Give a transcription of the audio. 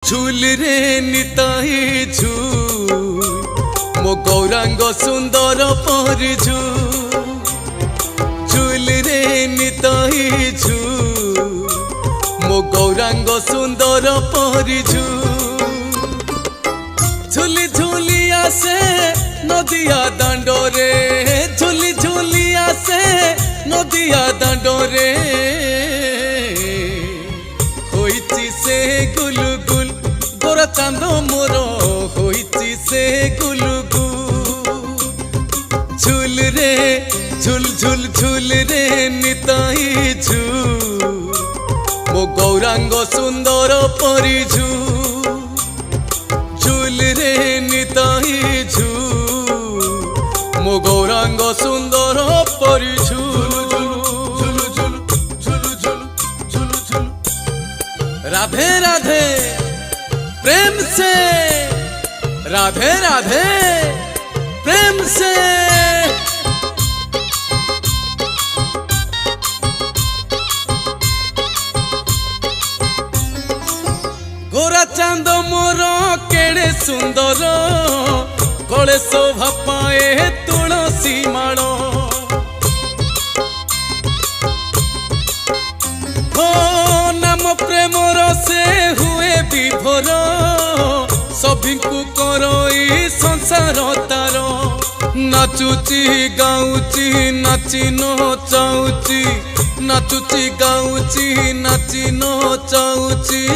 झूल रे निताई झूल मो गौरांग सुंदर परिझू झूल रे निताई झूल मो गौरांग सुंदर परिझू झूली झूली आसे नदिया दांडरे झूली झूली आसे नदिया दांडरे होइची से गुलगुल गोरा चांद मोर होइची से गुलगुल झूल रे झूल झूल झूल रे निताई झूल मो गौरांग सुंदर परिझू झूल रे निताई झूल मो गौरांग सुंदर परिझू राधे राधे प्रेम से राधे राधे प्रेम से गोरा चांद मोर केड़े सुंदर गले शोभा पाए तुलसी माଳ नाम प्रेमर से हुए विभोर सभी को करई संसार तार नाचुची गाउची नाची नचाउची नाचुची गाउची नाची नचाउची